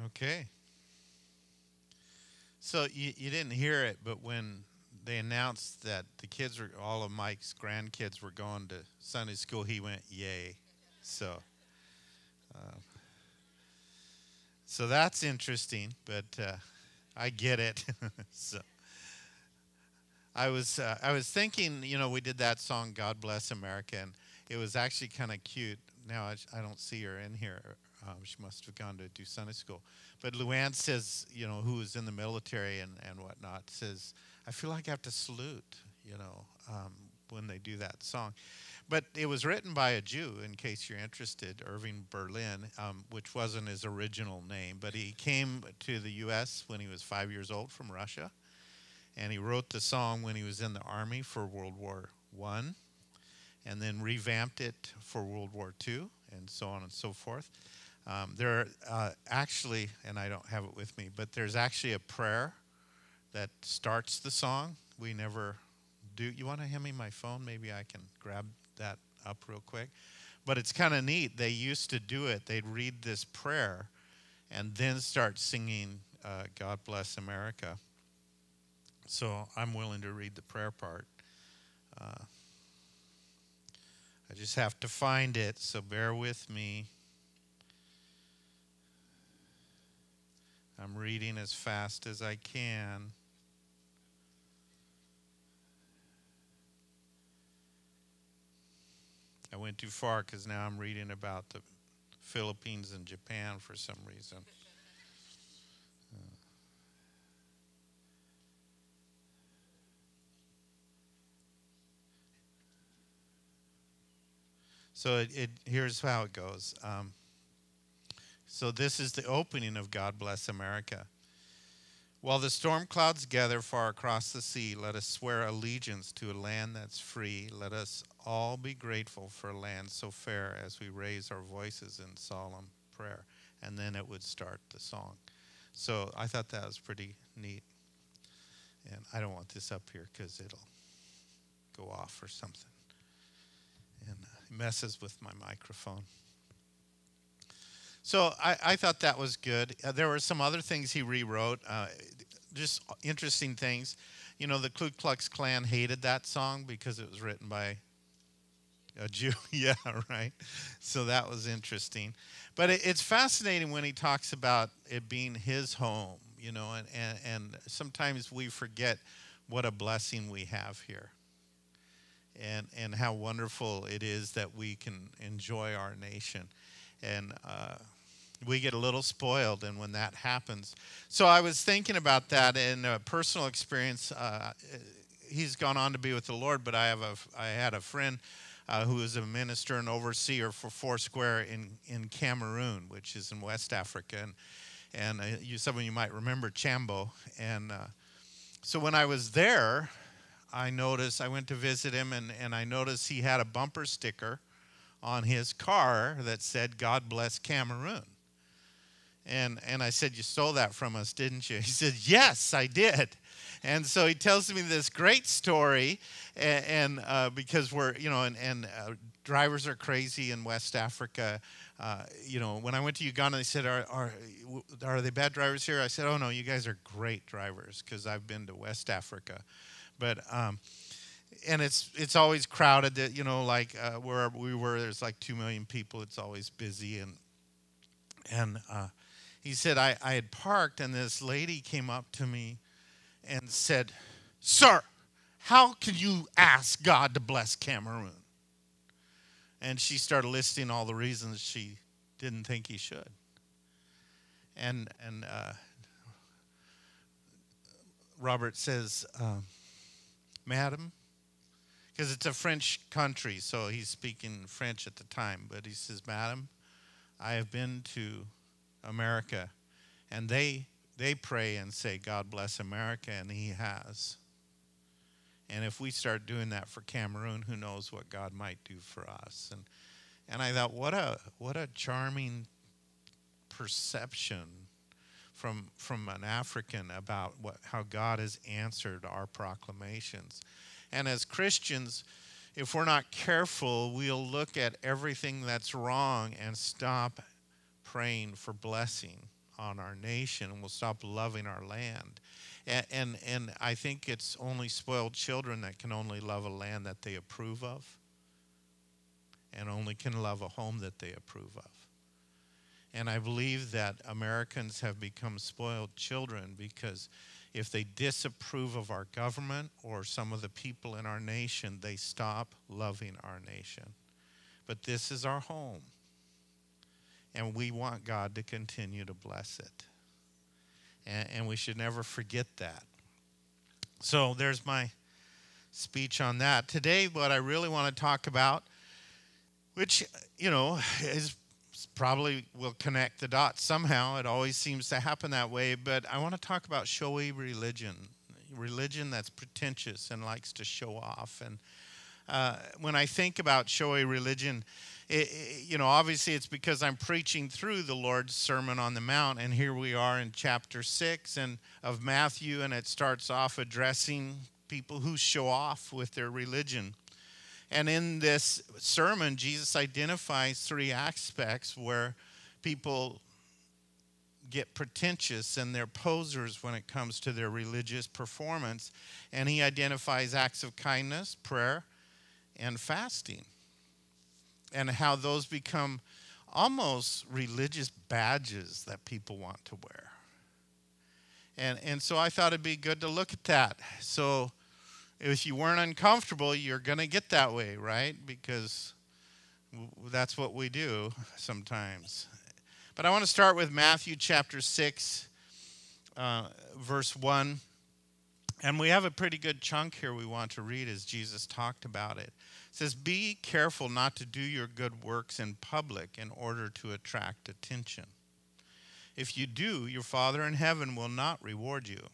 Okay. So you didn't hear it, but when they announced that all of Mike's grandkids were going to Sunday school, he went, "Yay!" So, uh, so that's interesting, but I get it. So I was thinking, we did that song, "God Bless America," and it was actually kind of cute. Now I don't see her in here. She must have gone to do Sunday school. But Luann says, who is in the military and whatnot, says, I feel like I have to salute, when they do that song. But it was written by a Jew, in case you're interested, Irving Berlin, which wasn't his original name. But he came to the U.S. when he was 5 years old from Russia. And he wrote the song when he was in the Army for World War I, and then revamped it for World War II, and so on and so forth. There are actually, and I don't have it with me, but there's actually a prayer that starts the song. We never do. You want to hand me my phone? Maybe I can grab that up real quick. But it's kind of neat. They used to do it. They'd read this prayer and then start singing God Bless America. So I'm willing to read the prayer part. I just have to find it, so bear with me. I'm reading as fast as I can. I went too far because now I'm reading about the Philippines and Japan for some reason. So here's how it goes. So this is the opening of God Bless America. While the storm clouds gather far across the sea, let us swear allegiance to a land that's free. Let us all be grateful for a land so fair as we raise our voices in solemn prayer. And then it would start the song. So I thought that was pretty neat. And I don't want this up here because it'll go off or something. And it messes with my microphone. So I thought that was good. There were some other things he rewrote, just interesting things. The Ku Klux Klan hated that song because it was written by a Jew. Yeah, right. So that was interesting. But it's fascinating when he talks about it being his home, and sometimes we forget what a blessing we have here. And how wonderful it is that we can enjoy our nation. And we get a little spoiled, and when that happens. So I was thinking about that in a personal experience. He's gone on to be with the Lord, but I had a friend who is a minister and overseer for Foursquare in Cameroon, which is in West Africa. And some of you might remember Chambo. And so when I was there, I went to visit him, and I noticed he had a bumper sticker on his car that said, God Bless Cameroon. And I said, you stole that from us, didn't you? He said, yes, I did. And so he tells me this great story, and because drivers are crazy in West Africa. When I went to Uganda, they said, are they bad drivers here? I said, oh, no, you guys are great drivers because I've been to West Africa. But and it's always crowded. Where we were, there's like 2 million people. It's always busy. And he said I had parked, and this lady came up to me and said, "Sir, how can you ask God to bless Cameroon?" And she started listing all the reasons she didn't think he should. And Robert says, Madam, because it's a French country, so he's speaking French at the time. But he says, Madam, I have been to America, and they pray and say, God bless America, and he has. And if we start doing that for Cameroon, who knows what God might do for us. And I thought, what a charming perception from an African about how God has answered our proclamations. And as Christians, if we're not careful, we'll look at everything that's wrong and stop praying for blessing on our nation, and we'll stop loving our land. And I think it's only spoiled children that can only love a land that they approve of, and only can love a home that they approve of. And I believe that Americans have become spoiled children because if they disapprove of our government or some of the people in our nation, they stop loving our nation. But this is our home, and we want God to continue to bless it. And we should never forget that. So there's my speech on that. Today, what I really want to talk about, which, is probably will connect the dots somehow. It always seems to happen that way. But I want to talk about showy religion that's pretentious and likes to show off. And when I think about showy religion, obviously it's because I'm preaching through the Lord's Sermon on the Mount, and here we are in chapter 6 of Matthew, and it starts off addressing people who show off with their religion. And in this sermon, Jesus identifies 3 aspects where people get pretentious and they're posers when it comes to their religious performance. And he identifies acts of kindness, prayer, and fasting, and how those become almost religious badges that people want to wear. And so I thought it'd be good to look at that. So if you weren't uncomfortable, you're going to get that way, right? Because that's what we do sometimes. But I want to start with Matthew chapter 6, verse 1. And we have a pretty good chunk here we want to read as Jesus talked about it. It says, "Be careful not to do your good works in public in order to attract attention. If you do, your Father in heaven will not reward you.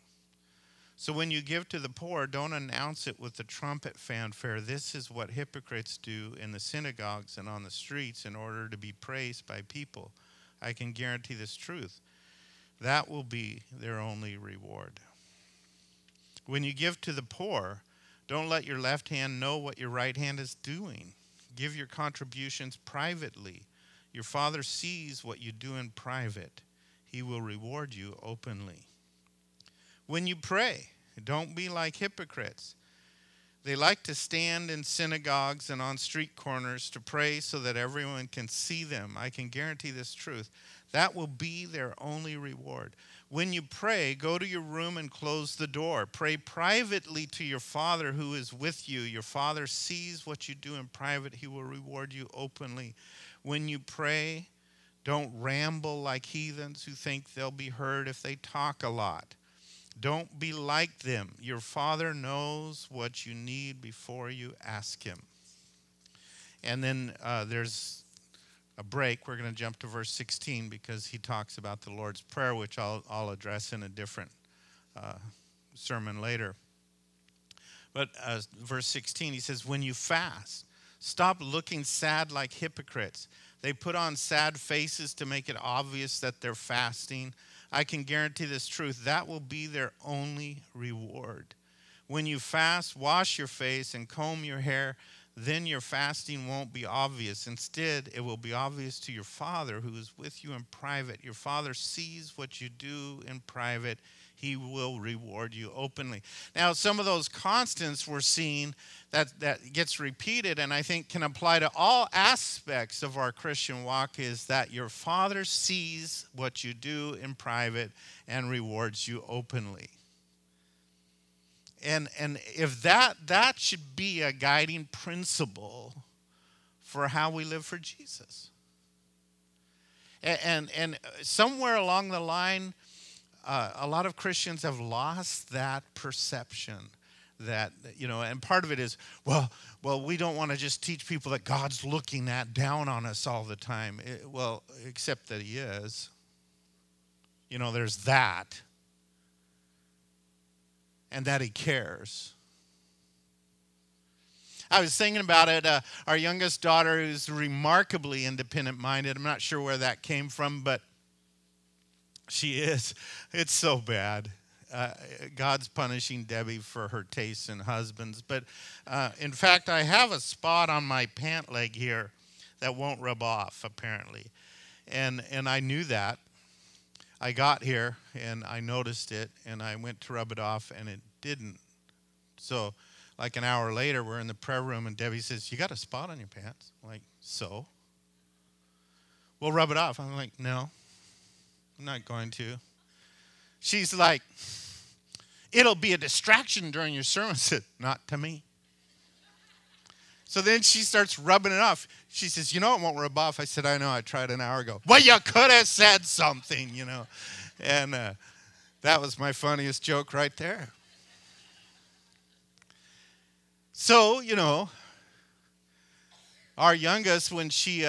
So when you give to the poor, don't announce it with the trumpet fanfare. This is what hypocrites do in the synagogues and on the streets in order to be praised by people. I can guarantee this truth. That will be their only reward. When you give to the poor, don't let your left hand know what your right hand is doing. Give your contributions privately. Your Father sees what you do in private. He will reward you openly. When you pray, don't be like hypocrites. They like to stand in synagogues and on street corners to pray so that everyone can see them. I can guarantee this truth. That will be their only reward. When you pray, go to your room and close the door. Pray privately to your Father who is with you. Your Father sees what you do in private. He will reward you openly. When you pray, don't ramble like heathens who think they'll be heard if they talk a lot. Don't be like them. Your Father knows what you need before you ask him." And then there's a break. We're going to jump to verse 16 because he talks about the Lord's Prayer, which I'll address in a different sermon later. But verse 16, he says, "When you fast, stop looking sad like hypocrites. They put on sad faces to make it obvious that they're fasting. I can guarantee this truth. That will be their only reward. When you fast, wash your face and comb your hair. Then your fasting won't be obvious. Instead, it will be obvious to your Father who is with you in private. Your Father sees what you do in private. He will reward you openly." Now, some of those constants we're seeing that gets repeated and I think can apply to all aspects of our Christian walk is that your Father sees what you do in private and rewards you openly. And if that should be a guiding principle for how we live for Jesus. And somewhere along the line, a lot of Christians have lost that perception that, and part of it is, well, we don't want to just teach people that God's looking down on us all the time. Well, except that he is. There's that. And that he cares. I was thinking about it. Our youngest daughter, who's remarkably independent-minded. I'm not sure where that came from, but she is. It's so bad. God's punishing Debbie for her tastes in husbands. But in fact, I have a spot on my pant leg here that won't rub off, apparently. And I knew that. I got here and I noticed it and I went to rub it off and it didn't. So like an hour later, we're in the prayer room and Debbie says, "You got a spot on your pants?" I'm like, "So?" "Well, rub it off." I'm like, "No, I'm not going to." She's like, "It'll be a distraction during your sermon." I said, "Not to me." So then she starts rubbing it off. She says, "You know it won't rub off." I said, "I know, I tried an hour ago." "Well, you could have said something, you know." And that was my funniest joke right there. So, you know, our youngest, when she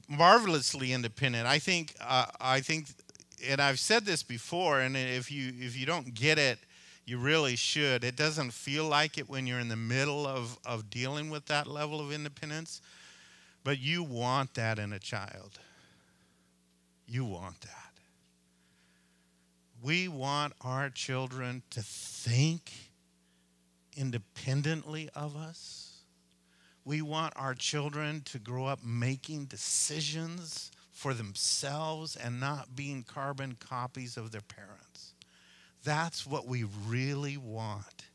marvelously independent, I think, and I've said this before, and if you don't get it, you really should. It doesn't feel like it when you're in the middle of dealing with that level of independence, but you want that in a child. You want that. We want our children to think independently of us. We want our children to grow up making decisions for themselves and not being carbon copies of their parents. That's what we really want.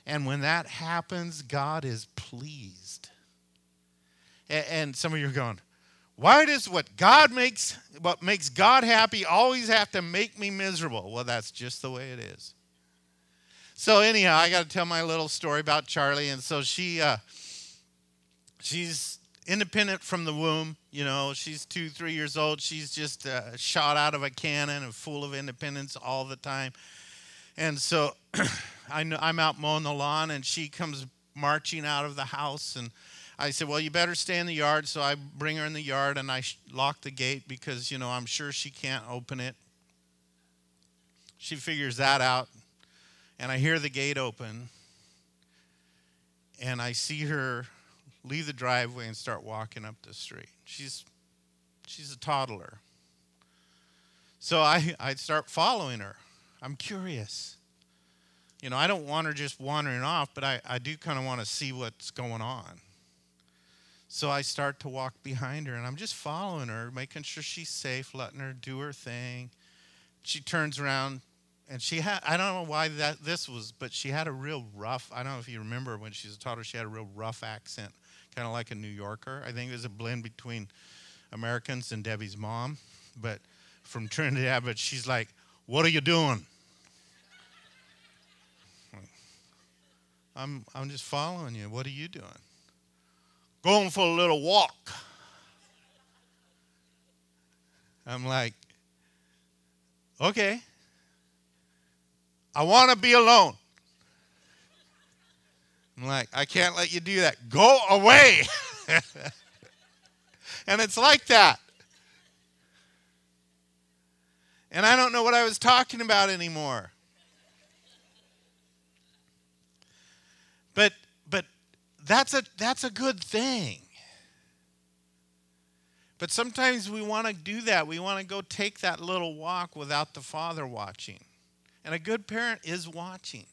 And when that happens, God is pleased. And some of you are going, "Why does what makes God happy always have to make me miserable?" Well, that's just the way it is. So anyhow, I got to tell my little story about Charlie. And so she's independent from the womb. You know, she's 2-3 years old. She's just shot out of a cannon and full of independence all the time. And so I'm out mowing the lawn, and she comes marching out of the house. And I said, "Well, you better stay in the yard." So I bring her in the yard, and I lock the gate because, you know, I'm sure she can't open it. She figures that out. And I hear the gate open, and I see her leave the driveway and start walking up the street. She's a toddler. So I start following her. I'm curious. You know, I don't want her just wandering off, but I do kind of want to see what's going on. So I start to walk behind her, and I'm just following her, making sure she's safe, letting her do her thing. She turns around. And she had, I don't know why this was, but she had a real rough, I don't know if you remember when she was a toddler, she had a real rough accent, kind of like a New Yorker. I think it was a blend between Americans and Debbie's mom, but from Trinidad. But she's like, "What are you doing?" I'm just following you. "What are you doing?" "Going for a little walk." I'm like, "Okay. I want to be alone." I'm like, "I can't let you do that. Go away." And it's like that. And I don't know what I was talking about anymore. But that's a good thing. But sometimes we want to do that. We want to go take that little walk without the father watching. And a good parent is watching.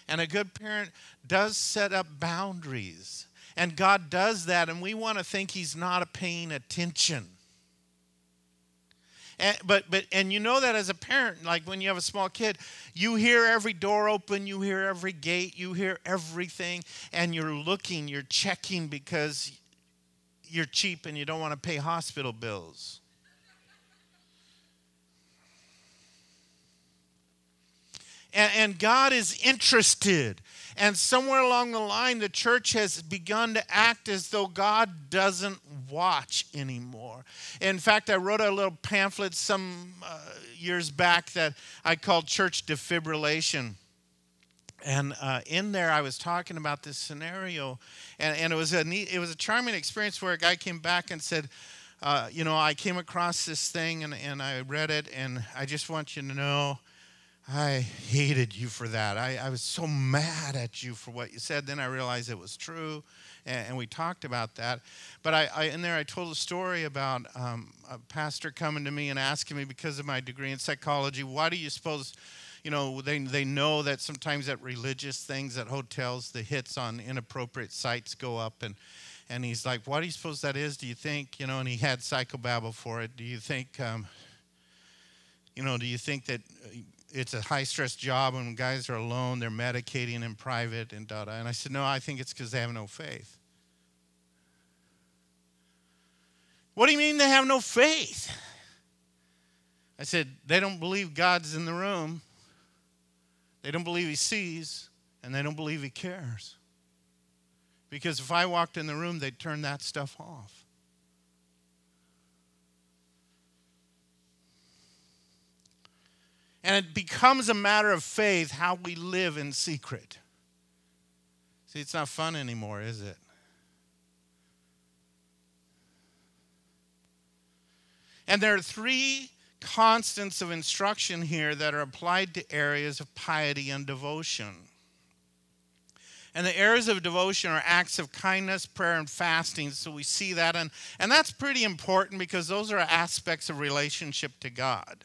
And a good parent does set up boundaries. And God does that, and we want to think he's not paying attention. And you know that as a parent, like when you have a small kid, you hear every door open, you hear every gate, you hear everything, and you're looking, you're checking because you're cheap and you don't want to pay hospital bills. And God is interested. And somewhere along the line, the church has begun to act as though God doesn't watch anymore. In fact, I wrote a little pamphlet some years back that I called Church Defibrillation. And in there, I was talking about this scenario. And it was a charming experience where a guy came back and said, you know, "I came across this thing and I read it, and I just want you to know I hated you for that. I was so mad at you for what you said." Then I realized it was true, and we talked about that. But in there I told a story about a pastor coming to me and asking me, because of my degree in psychology, why do you suppose, you know, they know that sometimes at religious things, at hotels, the hits on inappropriate sites go up, and he's like, "Why do you suppose that is? Do you think," you know, and he had psychobabble for it, "do you think do you think that it's a high-stress job and when guys are alone, they're medicating in private and da-da? And I said, no, I think it's because they have no faith. What do you mean they have no faith? I said, they don't believe God's in the room. They don't believe he sees, and they don't believe he cares. Because if I walked in the room, they'd turn that stuff off. And it becomes a matter of faith how we live in secret. See, it's not fun anymore, is it? And there are three constants of instruction here that are applied to areas of piety and devotion. And the areas of devotion are acts of kindness, prayer, and fasting. So we see that. And that's pretty important because those are aspects of relationship to God.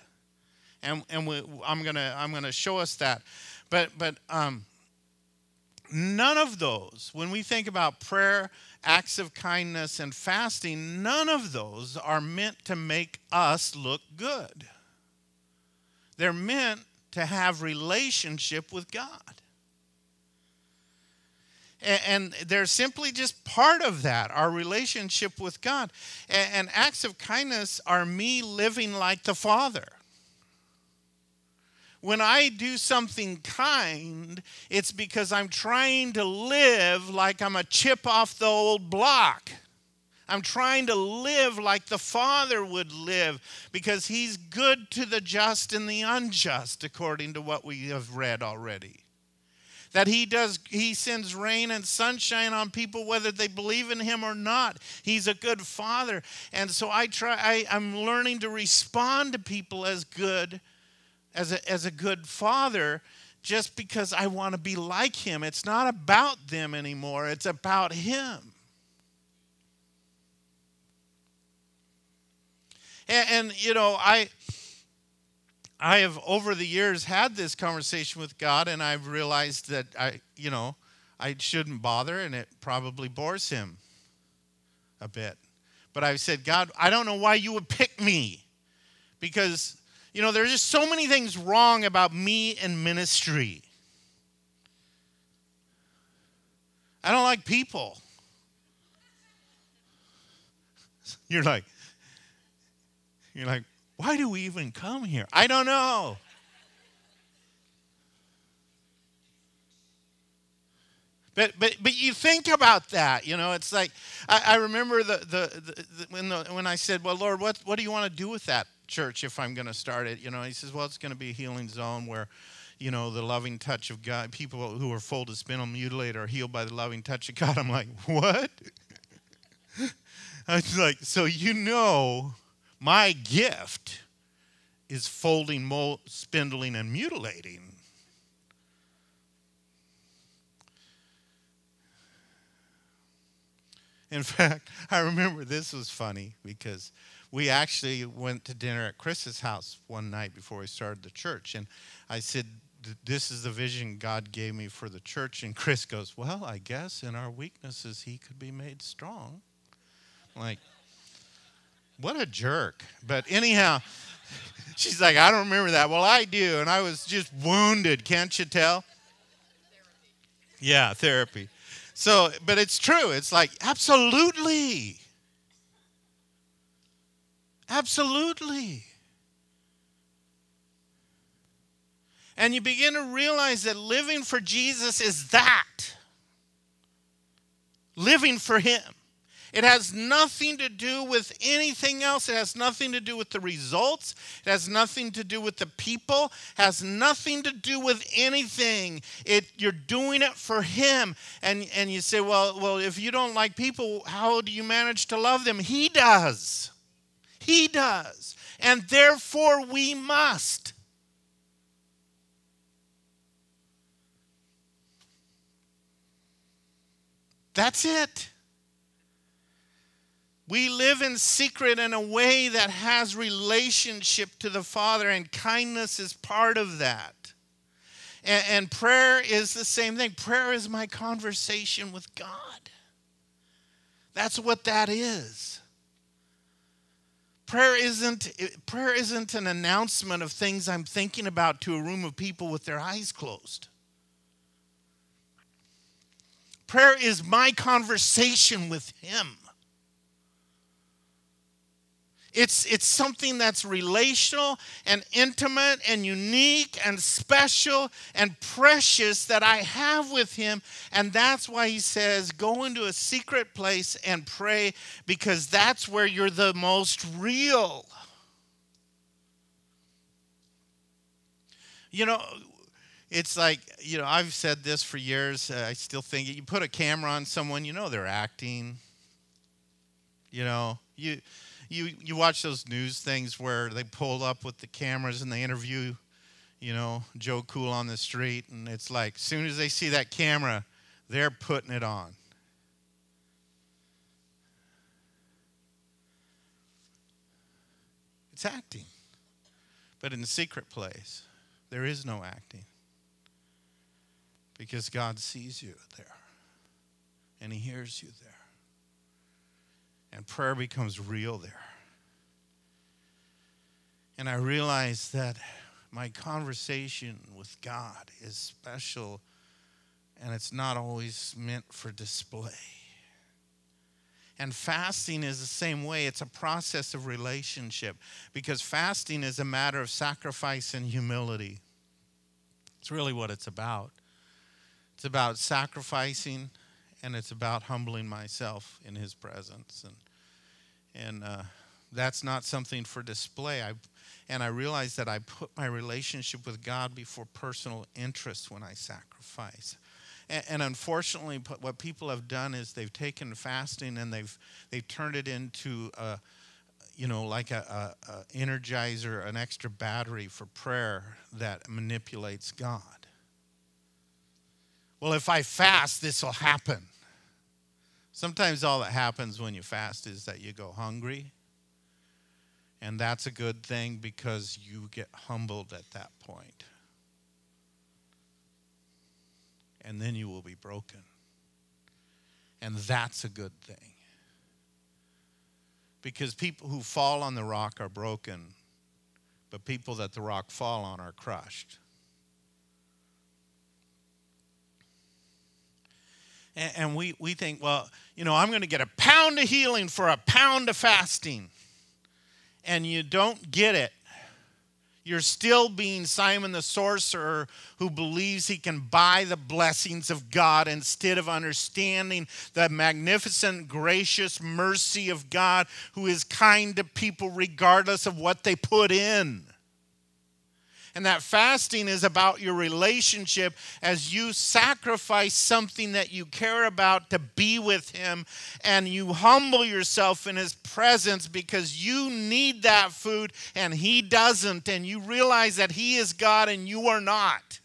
And I'm gonna show us that. But none of those, when we think about prayer, acts of kindness, and fasting, none of those are meant to make us look good. They're meant to have relationship with God. And they're simply just part of that, our relationship with God. And acts of kindness are me living like the Father. When I do something kind, it's because I'm trying to live like I'm a chip off the old block. I'm trying to live like the Father would live because he's good to the just and the unjust, according to what we have read already. That he sends rain and sunshine on people whether they believe in him or not. He's a good Father. And so I'm learning to respond to people as good as a good father, just because I want to be like him. It's not about them anymore. It's about him. And I have over the years had this conversation with God, and I've realized that I shouldn't bother, and it probably bores him a bit. But I've said, God, I don't know why you would pick me, because there's just so many things wrong about me and ministry. I don't like people. You're like, why do we even come here? I don't know. But you think about that, it's like I remember when I said, well, Lord, what do you want to do with that church if I'm going to start it? He says, well, it's going to be a healing zone where, the loving touch of God, people who are full to spinal mutilated are healed by the loving touch of God. I'm like, what? I was like, so my gift is folding, spindling, and mutilating. In fact, I remember this was funny because we actually went to dinner at Chris's house one night before we started the church. And I said, this is the vision God gave me for the church. And Chris goes, well, I guess in our weaknesses he could be made strong. I'm like, what a jerk. But anyhow, she's like, I don't remember that. Well, I do. And I was just wounded. Can't you tell? Yeah, therapy. So, but it's true. It's like, absolutely. Absolutely. And you begin to realize that living for Jesus is that. Living for him. It has nothing to do with anything else. It has nothing to do with the results. It has nothing to do with the people. It has nothing to do with anything. You're doing it for him. And you say, well, if you don't like people, how do you manage to love them? He does. He does. And therefore we must. That's it. We live in secret in a way that has relationship to the Father, and kindness is part of that. And prayer is the same thing. Prayer is my conversation with God. That's what that is. prayer isn't an announcement of things I'm thinking about to a room of people with their eyes closed. Prayer is my conversation with him. It's something that's relational and intimate and unique and special and precious that I have with him. And that's why he says, go into a secret place and pray, because that's where you're the most real. You know, it's like, I've said this for years. I still think it. You put a camera on someone, they're acting. You watch those news things where they pull up with the cameras and they interview, Joe Cool on the street. And it's like, as soon as they see that camera, they're putting it on. It's acting. But in the secret place, there is no acting. Because God sees you there. And he hears you there. And prayer becomes real there. And I realize that my conversation with God is special, and it's not always meant for display. And fasting is the same way. It's a process of relationship, because fasting is a matter of sacrifice and humility. It's really what it's about. It's about sacrificing, and it's about humbling myself in his presence. And that's not something for display. I realize that I put my relationship with God before personal interest when I sacrifice. And unfortunately, what people have done is they've taken fasting and they've turned it into like a energizer, an extra battery for prayer that manipulates God. Well, if I fast, this will happen. Sometimes all that happens when you fast is that you go hungry. And that's a good thing, because you get humbled at that point. And then you will be broken. And that's a good thing. Because people who fall on the rock are broken, but people that the rock fall on are crushed. And we think, well, I'm going to get a pound of healing for a pound of fasting. And you don't get it. You're still being Simon the sorcerer, who believes he can buy the blessings of God instead of understanding the magnificent, gracious mercy of God, who is kind to people regardless of what they put in. And that fasting is about your relationship as you sacrifice something that you care about to be with him, and you humble yourself in his presence because you need that food and he doesn't, and you realize that he is God and you are not.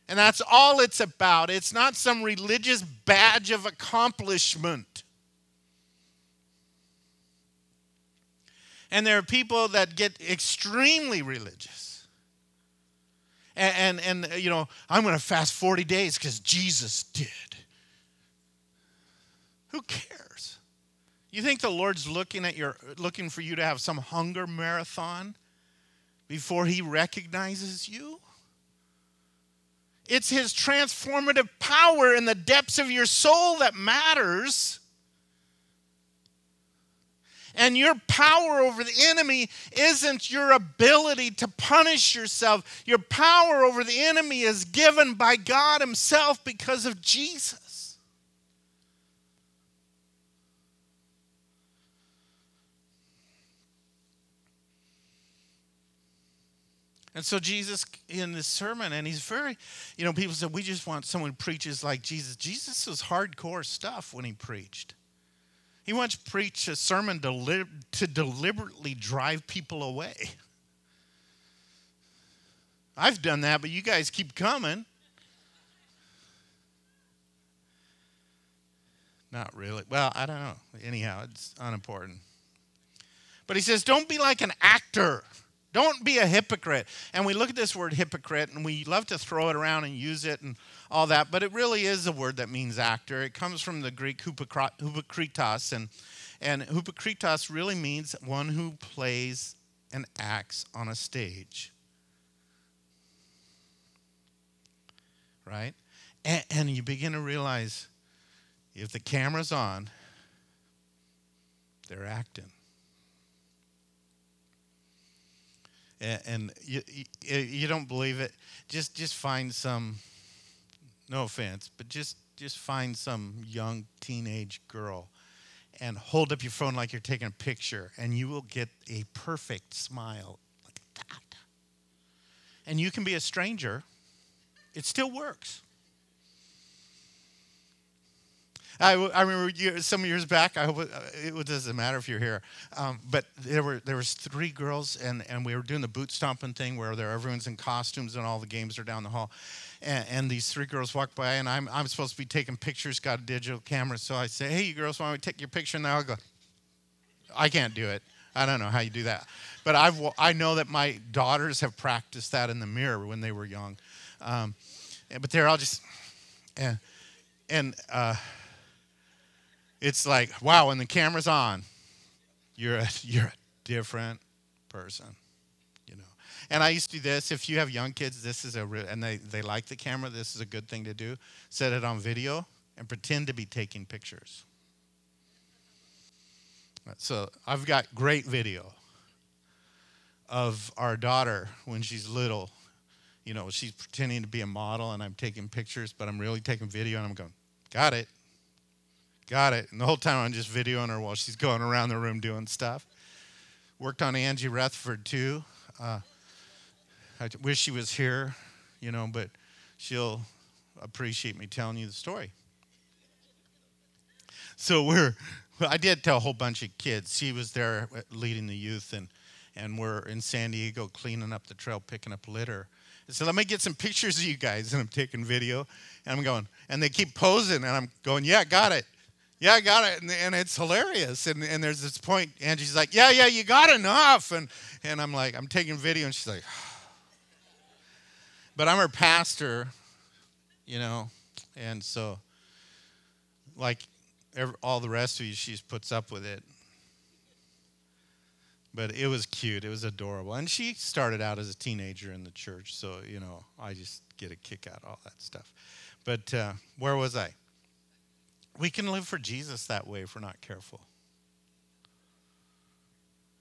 And that's all it's about. It's not some religious badge of accomplishment. And there are people that get extremely religious. And I'm going to fast 40 days because Jesus did. Who cares? You think the Lord's looking for you to have some hunger marathon before he recognizes you? It's his transformative power in the depths of your soul that matters. And your power over the enemy isn't your ability to punish yourself. Your power over the enemy is given by God himself because of Jesus. And so Jesus, in this sermon, and he's very, people said, we just want someone who preaches like Jesus. Jesus was hardcore stuff when he preached. He once preached a sermon to deliberately drive people away. I've done that, but you guys keep coming. Not really. Well, I don't know. Anyhow, it's unimportant. But he says, don't be like an actor. Don't be a hypocrite. And we look at this word hypocrite, and we love to throw it around and use it and all that, but it really is a word that means actor. It comes from the Greek hypokritos, And hypokritos really means one who plays and acts on a stage. Right? And you begin to realize if the camera's on, they're acting. And you don't believe it, just find some, no offense, but just find some young teenage girl and hold up your phone like you're taking a picture, and you will get a perfect smile like that. And you can be a stranger. It still works. I remember some years back. I hope it doesn't matter if you're here, but there was 3 girls, and we were doing the boot stomping thing where everyone's in costumes and all the games are down the hall, and these 3 girls walk by, and I'm supposed to be taking pictures. Got a digital camera, so I say, "Hey, you girls, want me to take your picture?" And I go, "I can't do it. I don't know how you do that." But I know that my daughters have practiced that in the mirror when they were young, but they're all just and. It's like, wow, when the camera's on, you're a different person, you know. And I used to do this. If you have young kids, this is and they like the camera, this is a good thing to do. Set it on video and pretend to be taking pictures. So I've got great video of our daughter when she's little. You know, she's pretending to be a model, and I'm taking pictures, but I'm really taking video, and I'm going, got it. Got it. And the whole time I'm just videoing her while she's going around the room doing stuff. Worked on Angie Rutherford too. I wish she was here, you know, but she'll appreciate me telling you the story. So I did tell a whole bunch of kids. She was there leading the youth, and we're in San Diego cleaning up the trail, picking up litter. So let me get some pictures of you guys, and I'm taking video, and I'm going, and they keep posing, and I'm going, yeah, got it. Yeah, I got it, and it's hilarious. And there's this point, Angie's like, yeah, you got enough. And I'm like, I'm taking video, and she's like, but I'm her pastor, you know, and so, like all the rest of you, she puts up with it. But it was cute. It was adorable. And she started out as a teenager in the church, so, you know, I just get a kick out of all that stuff. But where was I? We can live for Jesus that way if we're not careful.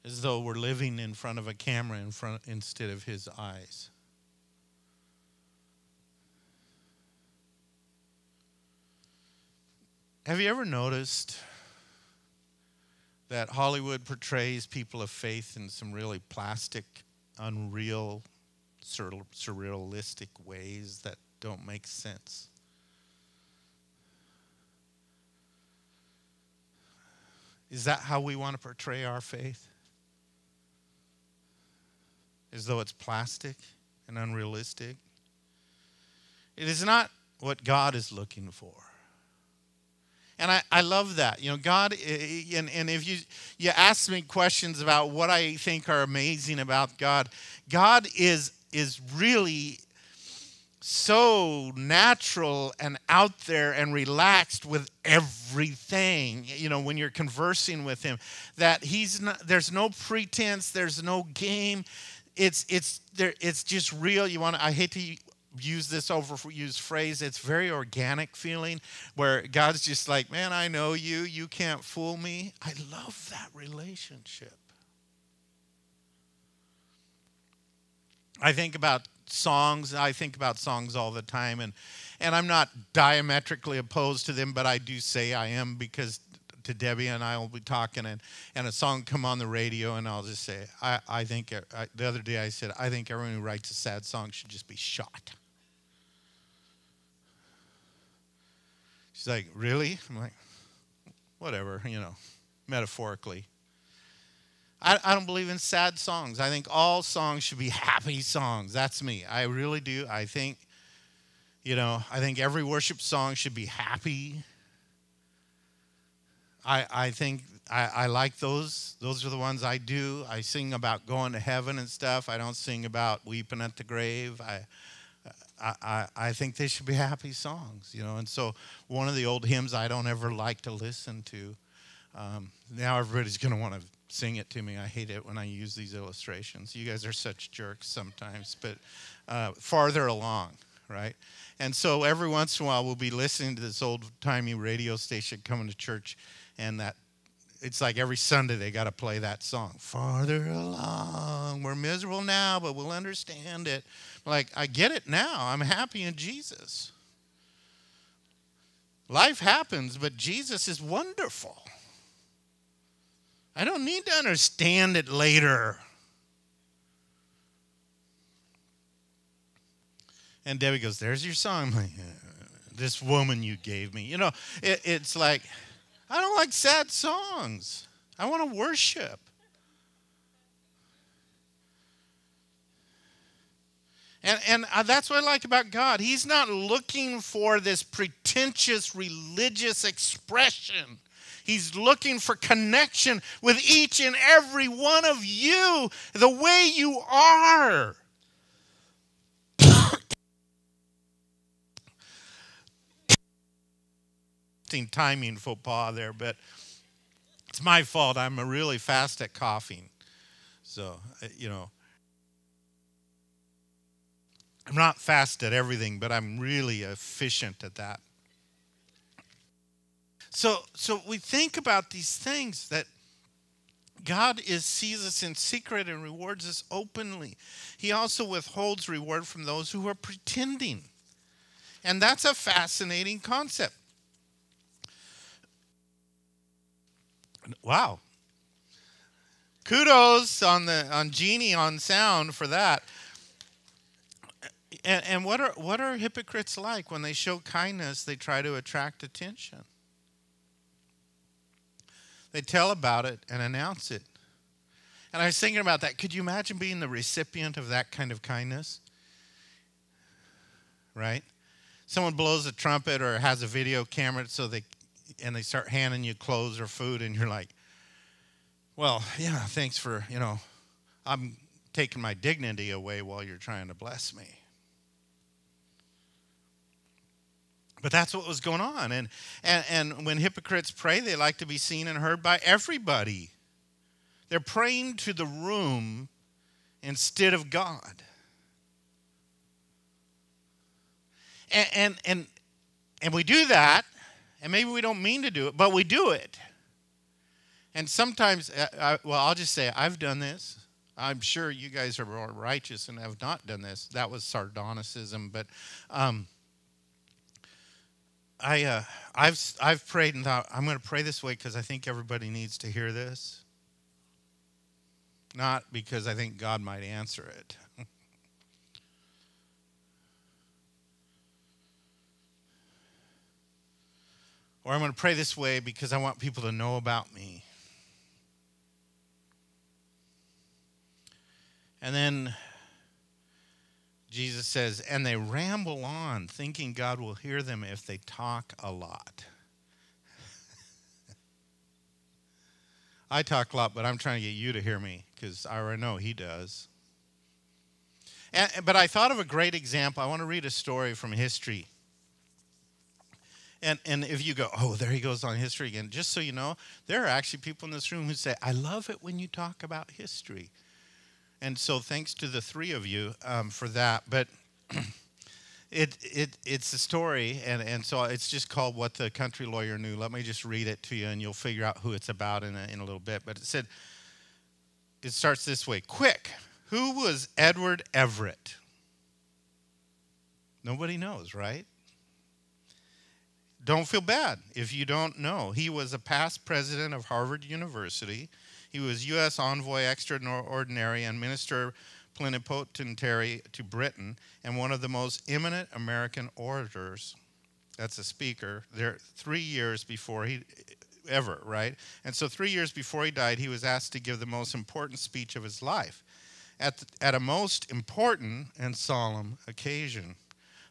As though we're living in front of a camera instead of his eyes. Have you ever noticed that Hollywood portrays people of faith in some really plastic, unreal, surrealistic ways that don't make sense? Is that how we want to portray our faith? As though it's plastic and unrealistic? It is not what God is looking for. And I love that. You know, God, and if you ask me questions about what I think are amazing about God, God is really so natural and out there and relaxed with everything, you know, when you're conversing with him, that there's no pretense, there's no game. It's just real. I hate to use this overused phrase, it's very organic feeling where God's just like, man, I know you can't fool me. I love that relationship. I think about songs all the time, and I'm not diametrically opposed to them, but I do say I am, because to Debbie and I will be talking, and a song come on the radio, and I'll just say, I think the other day I said, I think everyone who writes a sad song should just be shot. She's like, really? I'm like, whatever, you know, metaphorically. I don't believe in sad songs. I think all songs should be happy songs. That's me. I really do. I think every worship song should be happy. I think I like those. Those are the ones I do. I sing about going to heaven and stuff. I don't sing about weeping at the grave. I think they should be happy songs, you know. And so one of the old hymns I don't ever like to listen to, Now everybody's going to want to sing it to me. I hate it when I use these illustrations. You guys are such jerks sometimes, but farther along, right? And so every once in a while we'll be listening to this old-timey radio station coming to church, and that it's like every Sunday they got to play that song. Farther along, we're miserable now, but we'll understand it. Like, I get it now. I'm happy in Jesus. Life happens, but Jesus is wonderful. I don't need to understand it later. And Debbie goes, there's your song. I'm like, this woman you gave me. You know, it's like, I don't like sad songs. I want to worship. And that's what I like about God. He's not looking for this pretentious religious expression. He's looking for connection with each and every one of you, the way you are. Timing faux pas there, but it's my fault. I'm really fast at coughing. So, you know, I'm not fast at everything, but I'm really efficient at that. So we think about these things that God sees us in secret and rewards us openly. He also withholds reward from those who are pretending. And that's a fascinating concept. Wow. Kudos on Jeannie on sound for that. And what are hypocrites like? When they show kindness, they try to attract attention. They tell about it and announce it. And I was thinking about that. Could you imagine being the recipient of that kind of kindness? Right? Someone blows a trumpet or has a video camera and they start handing you clothes or food, and you're like, well, yeah, thanks for, I'm taking my dignity away while you're trying to bless me. But that's what was going on. And when hypocrites pray, they like to be seen and heard by everybody. They're praying to the room instead of God. And we do that, and maybe we don't mean to do it, but we do it. And sometimes, I'll just say, I've done this. I'm sure you guys are more righteous and have not done this. That was sardonicism, but I've prayed and thought, I'm going to pray this way because I think everybody needs to hear this. Not because I think God might answer it. Or I'm going to pray this way because I want people to know about me. And then Jesus says, and they ramble on, thinking God will hear them if they talk a lot. I talk a lot, but I'm trying to get you to hear me because I already know he does. But I thought of a great example. I want to read a story from history. And if you go, oh, there he goes on history again, just so you know, there are actually people in this room who say, I love it when you talk about history. And so thanks to the three of you for that. But it's a story, and so it's just called What the Country Lawyer Knew. Let me just read it to you, and you'll figure out who it's about in a little bit. But it starts this way. Quick, who was Edward Everett? Nobody knows, right? Don't feel bad if you don't know. He was a past president of Harvard University. He was U.S. Envoy Extraordinary and Minister Plenipotentiary to Britain, and one of the most eminent American orators. That's a speaker. There 3 years before right? And so 3 years before he died, he was asked to give the most important speech of his life at a most important and solemn occasion.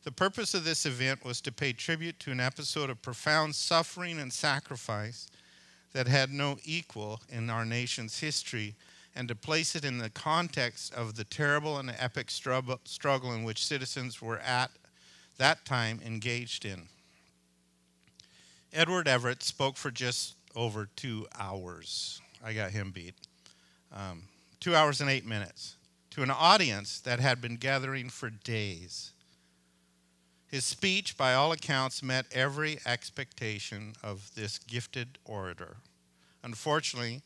The purpose of this event was to pay tribute to an episode of profound suffering and sacrifice that had no equal in our nation's history, and to place it in the context of the terrible and epic struggle in which citizens were at that time engaged in. Edward Everett spoke for just over 2 hours. I got him beat. 2 hours and 8 minutes to an audience that had been gathering for days. His speech, by all accounts, met every expectation of this gifted orator. Unfortunately,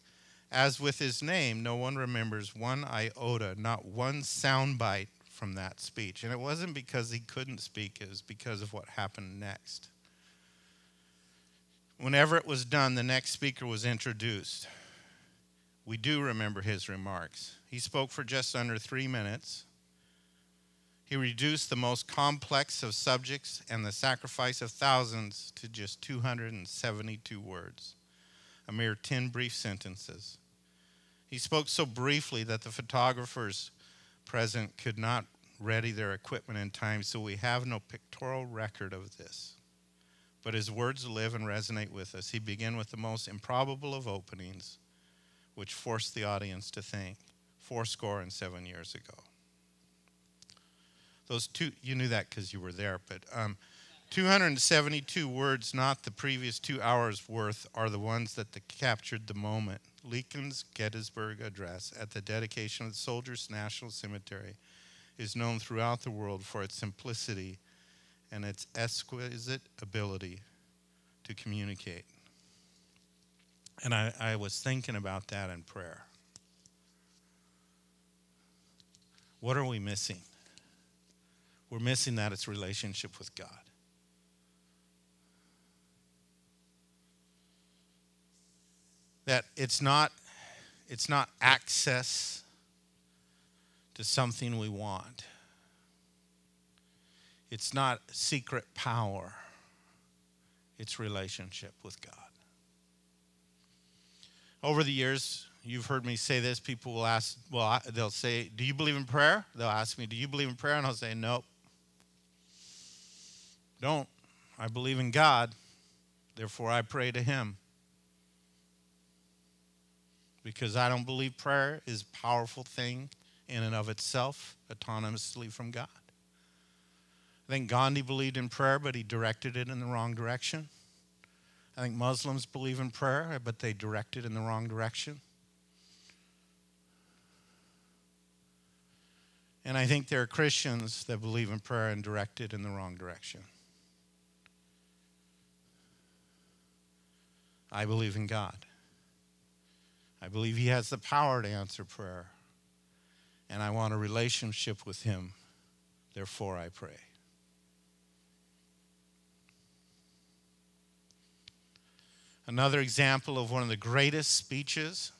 as with his name, no one remembers one iota, not one soundbite from that speech. And it wasn't because he couldn't speak, it was because of what happened next. Whenever it was done, the next speaker was introduced. We do remember his remarks. He spoke for just under 3 minutes. He reduced the most complex of subjects and the sacrifice of thousands to just 272 words, a mere 10 brief sentences. He spoke so briefly that the photographers present could not ready their equipment in time, so we have no pictorial record of this. But his words live and resonate with us. He began with the most improbable of openings, which forced the audience to think 77 years ago. Those two, you knew that because you were there, but 272 words, not the previous 2 hours worth, are the ones that captured the moment. Lincoln's Gettysburg Address at the dedication of the Soldiers' National Cemetery is known throughout the world for its simplicity and its exquisite ability to communicate. And I was thinking about that in prayer. What are we missing? We're missing that it's relationship with God. That it's not access to something we want. It's not secret power. It's relationship with God. Over the years, you've heard me say this. People will ask, they'll say, do you believe in prayer? They'll ask me, do you believe in prayer? And I'll say, nope. Don't. I believe in God. Therefore, I pray to him. Because I don't believe prayer is a powerful thing in and of itself, autonomously from God. I think Gandhi believed in prayer, but he directed it in the wrong direction. I think Muslims believe in prayer, but they direct it in the wrong direction. And I think there are Christians that believe in prayer and direct it in the wrong direction. I believe in God. I believe he has the power to answer prayer. And I want a relationship with him. Therefore, I pray. Another example of one of the greatest speeches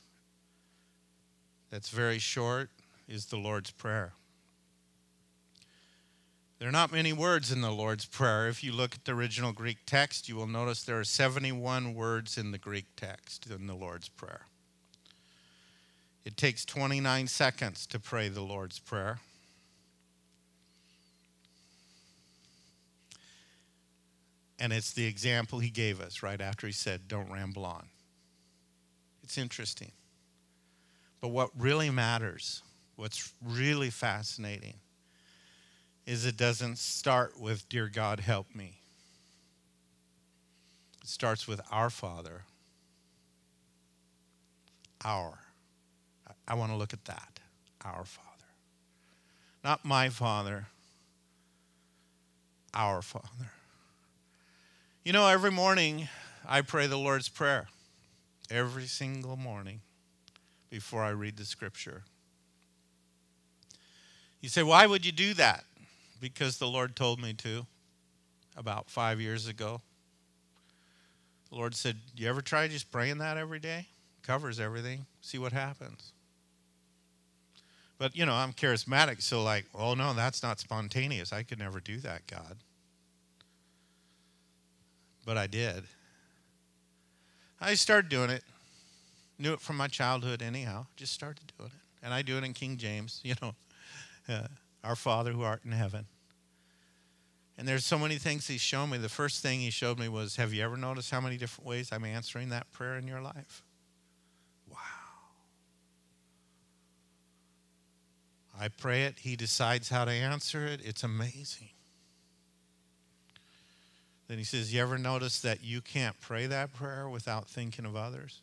that's very short is the Lord's Prayer. There are not many words in the Lord's Prayer. If you look at the original Greek text, you will notice there are 71 words in the Greek text in the Lord's Prayer. It takes 29 seconds to pray the Lord's Prayer. And it's the example he gave us right after he said, don't ramble on. It's interesting. But what really matters, what's really fascinating, is it doesn't start with, dear God, help me. It starts with our Father. Our. I want to look at that. Our Father. Not my Father. Our Father. You know, every morning I pray the Lord's Prayer. Every single morning before I read the scripture. You say, why would you do that? Because the Lord told me to about 5 years ago. The Lord said, you ever try just praying that every day? Covers everything. See what happens. But, you know, I'm charismatic, so like, oh, no, that's not spontaneous. I could never do that, God. But I did. I started doing it. Knew it from my childhood anyhow. Just started doing it. And I do it in King James, you know. Our Father who art in heaven. And there's so many things he's shown me. The first thing he showed me was, have you ever noticed how many different ways I'm answering that prayer in your life? Wow. I pray it. He decides how to answer it. It's amazing. Then he says, you ever notice that you can't pray that prayer without thinking of others?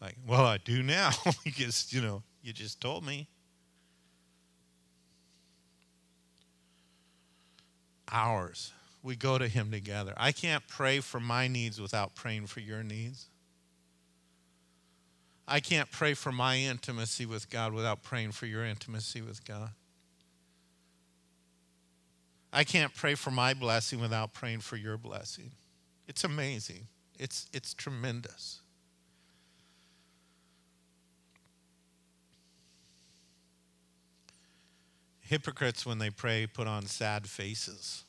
Like, well, I do now because, you just told me. Ours. We go to him together. I can't pray for my needs without praying for your needs. I can't pray for my intimacy with God without praying for your intimacy with God. I can't pray for my blessing without praying for your blessing. It's amazing. It's tremendous. Hypocrites, when they pray, put on sad faces.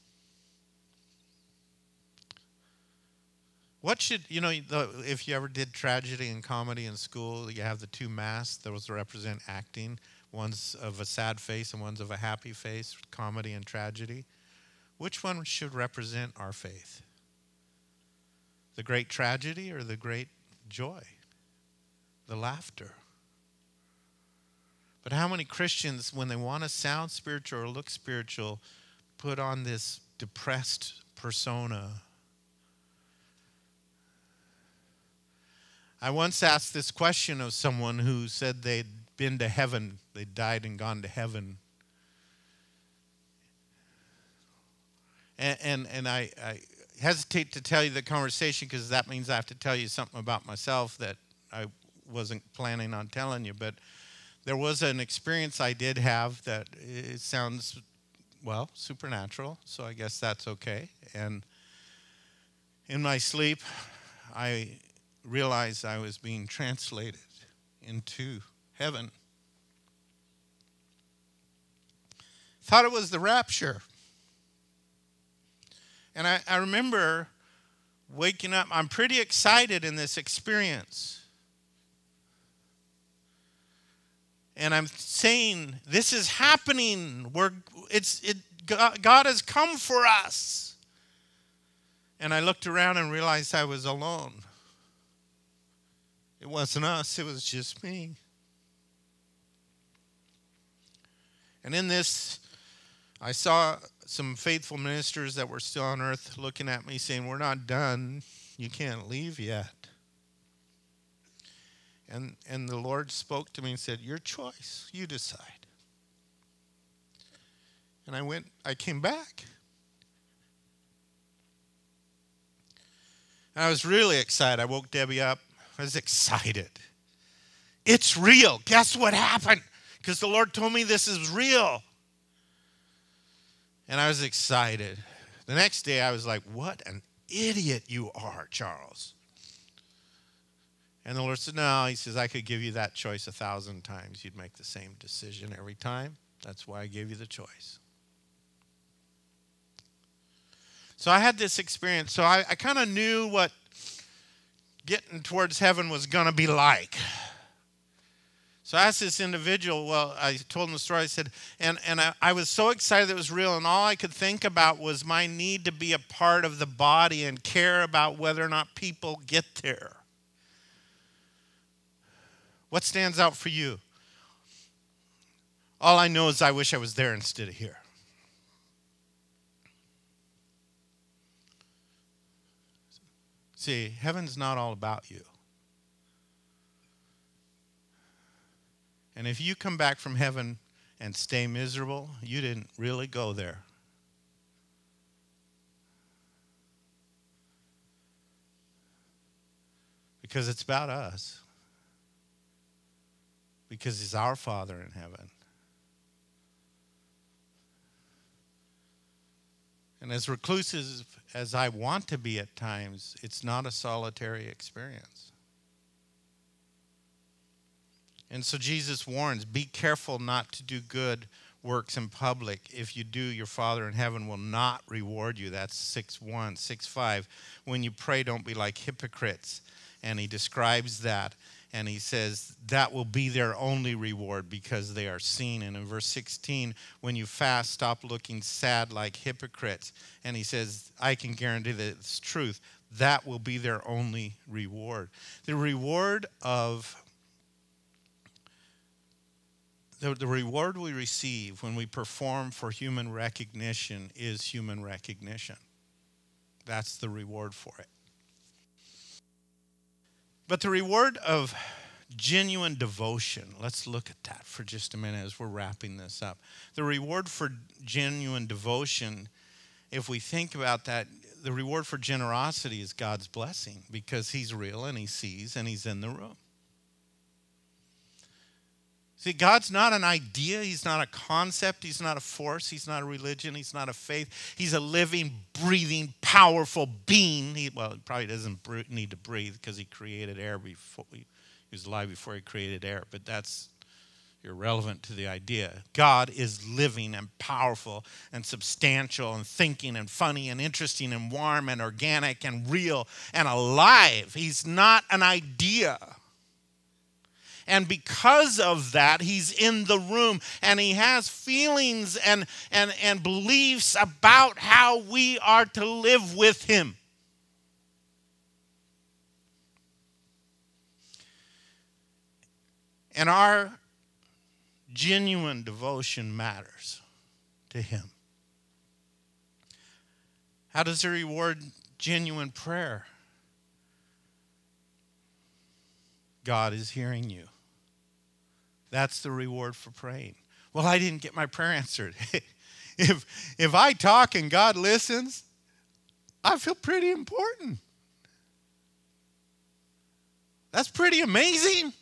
What should, if you ever did tragedy and comedy in school, you have the two masks. Those represent acting. One's of a sad face and one's of a happy face, comedy and tragedy. Which one should represent our faith? The great tragedy or the great joy? The laughter? But how many Christians, when they want to sound spiritual or look spiritual, put on this depressed persona? I once asked this question of someone who said they'd been to heaven. They'd died and gone to heaven. And I hesitate to tell you the conversation because that means I have to tell you something about myself that I wasn't planning on telling you. But there was an experience I did have that it sounds, supernatural. So I guess that's okay. And in my sleep, I realized I was being translated into heaven. Thought it was the rapture. And I remember waking up. I'm pretty excited in this experience. And I'm saying, this is happening. God has come for us. And I looked around and realized I was alone. It wasn't us, it was just me. And in this, I saw some faithful ministers that were still on earth looking at me saying, we're not done. You can't leave yet. And the Lord spoke to me and said, your choice, you decide. And I came back. And I was really excited. I woke Debbie up. I was excited. It's real. Guess what happened? Because the Lord told me this is real. And I was excited. The next day I was like, what an idiot you are, Charles. And the Lord said, no. He says, I could give you that choice 1,000 times. You'd make the same decision every time. That's why I gave you the choice. So I had this experience. So I kind of knew what getting towards heaven was going to be like. So I asked this individual, I told him the story. I said, and I was so excited that it was real, and all I could think about was my need to be a part of the body and care about whether or not people get there. What stands out for you? All I know is I wish I was there instead of here. See, heaven's not all about you. And if you come back from heaven and stay miserable, you didn't really go there. Because it's about us. Because He's our Father in heaven. And as reclusive as I want to be at times, it's not a solitary experience. And so Jesus warns, be careful not to do good works in public. If you do, your Father in heaven will not reward you. That's 6:1, 6:5. When you pray, don't be like hypocrites. And he describes that. And he says that will be their only reward because they are seen. And in verse 16, when you fast, stop looking sad like hypocrites. And he says, I can guarantee that it's truth. That will be their only reward. The reward of the reward we receive when we perform for human recognition is human recognition. That's the reward for it. But the reward of genuine devotion, let's look at that for just a minute as we're wrapping this up. The reward for genuine devotion, if we think about that, the reward for generosity is God's blessing because he's real and he sees and he's in the room. See, God's not an idea. He's not a concept. He's not a force. He's not a religion. He's not a faith. He's a living, breathing, powerful being. He probably doesn't need to breathe because he created air before he was alive before he created air, but that's irrelevant to the idea. God is living and powerful and substantial and thinking and funny and interesting and warm and organic and real and alive. He's not an idea. And because of that, he's in the room and he has feelings and beliefs about how we are to live with him. And our genuine devotion matters to him. How does he reward genuine prayer? God is hearing you. That's the reward for praying. Well, I didn't get my prayer answered. If I talk and God listens, I feel pretty important. That's pretty amazing.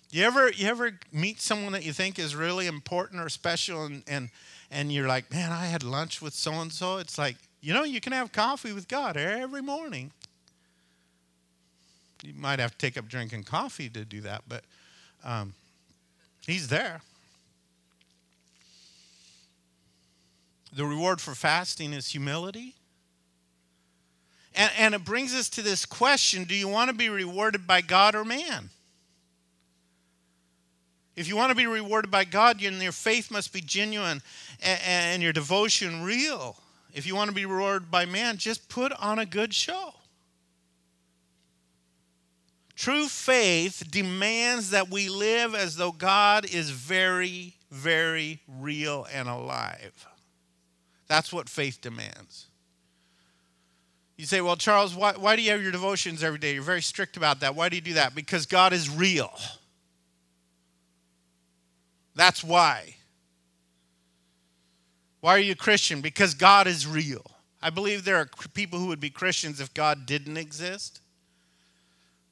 You ever meet someone that you think is really important or special and you're like, man, I had lunch with so-and-so. It's like, you can have coffee with God every morning. You might have to take up drinking coffee to do that, but he's there. The reward for fasting is humility. And it brings us to this question, do you want to be rewarded by God or man? If you want to be rewarded by God, your faith must be genuine and your devotion real. If you want to be rewarded by man, just put on a good show. True faith demands that we live as though God is very, very real and alive. That's what faith demands. You say, well, Charles, why do you have your devotions every day? You're very strict about that. Why do you do that? Because God is real. That's why. Why are you a Christian? Because God is real. I believe there are people who would be Christians if God didn't exist.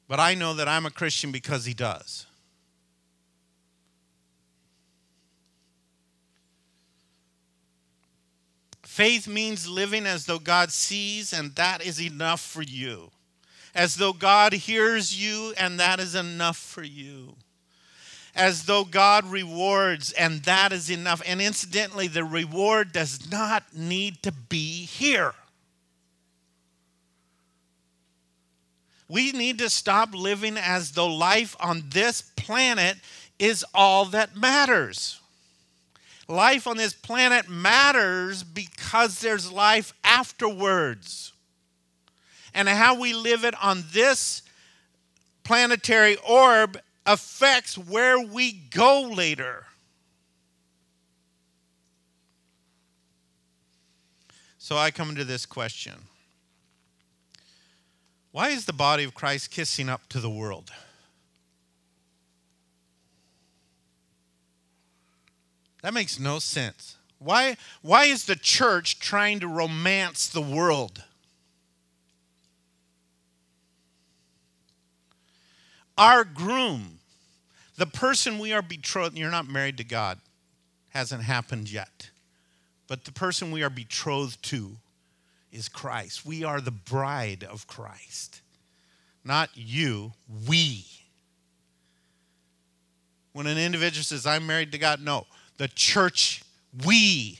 But I know that I'm a Christian because he does. Faith means living as though God sees, and that is enough for you. As though God hears you, and that is enough for you. As though God rewards, and that is enough. And incidentally, the reward does not need to be here. We need to stop living as though life on this planet is all that matters. Life on this planet matters because there's life afterwards. And how we live it on this planetary orb affects where we go later. So I come to this question. Why is the body of Christ kissing up to the world? That makes no sense. Why is the church trying to romance the world? Our groom, the person we are betrothed, you're not married to God, hasn't happened yet. But the person we are betrothed to is Christ. We are the bride of Christ. Not you, we. When an individual says, I'm married to God, no. The church, we,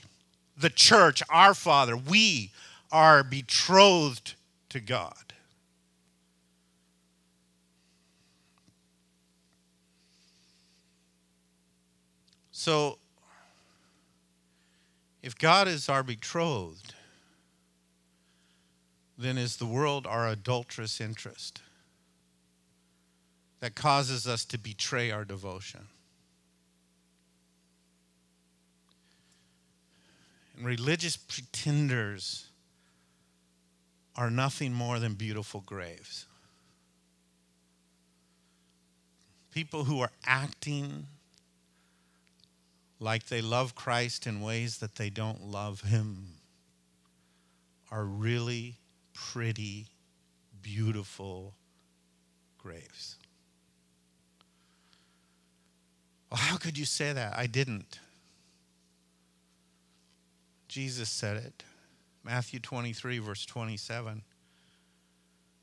the church, our Father, we are betrothed to God. So, if God is our betrothed, then is the world our adulterous interest? that causes us to betray our devotion. And religious pretenders are nothing more than beautiful graves. People who are acting like they love Christ in ways that they don't love him are really pretty, beautiful graves. Well, how could you say that? I didn't. Jesus said it. Matthew 23, verse 27.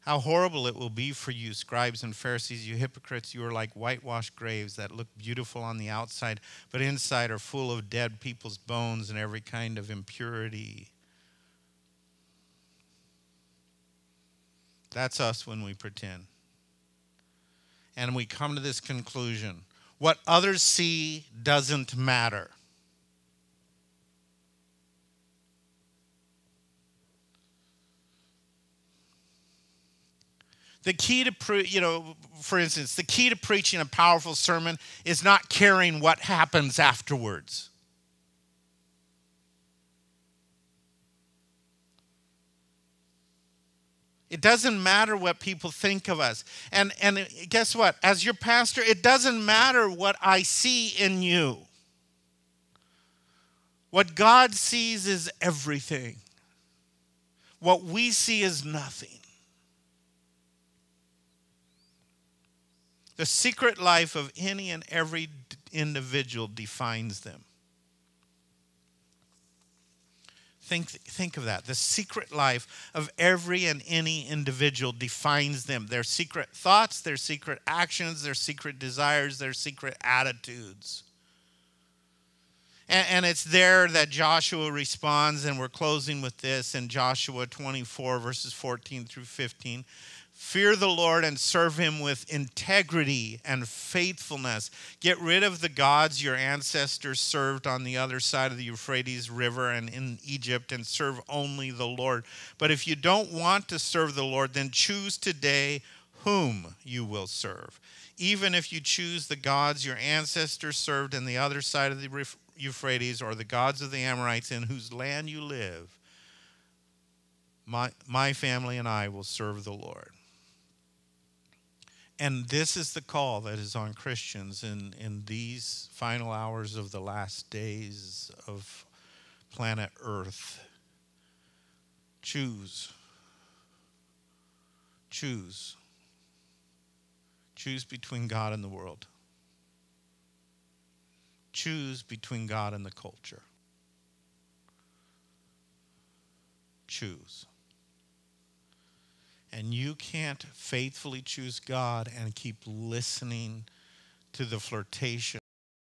How horrible it will be for you, scribes and Pharisees, you hypocrites. You are like whitewashed graves that look beautiful on the outside, but inside are full of dead people's bones and every kind of impurity. That's us when we pretend. And we come to this conclusion. What others see doesn't matter. The key to, for instance, the key to preaching a powerful sermon is not caring what happens afterwards. It doesn't matter what people think of us. And guess what? As your pastor, it doesn't matter what I see in you. What God sees is everything. What we see is nothing. The secret life of any and every individual defines them. Think of that. The secret life of every and any individual defines them. Their secret thoughts, their secret actions, their secret desires, their secret attitudes. And it's there that Joshua responds, and we're closing with this in Joshua 24, verses 14 through 15. Fear the Lord and serve him with integrity and faithfulness. Get rid of the gods your ancestors served on the other side of the Euphrates River and in Egypt, and serve only the Lord. But if you don't want to serve the Lord, then choose today whom you will serve. Even if you choose the gods your ancestors served on the other side of the Euphrates, or the gods of the Amorites in whose land you live, my family and I will serve the Lord. And this is the call that is on Christians in these final hours of the last days of planet Earth. Choose. Choose. Choose between God and the world. Choose between God and the culture. Choose. And you can't faithfully choose God and keep listening to the flirtation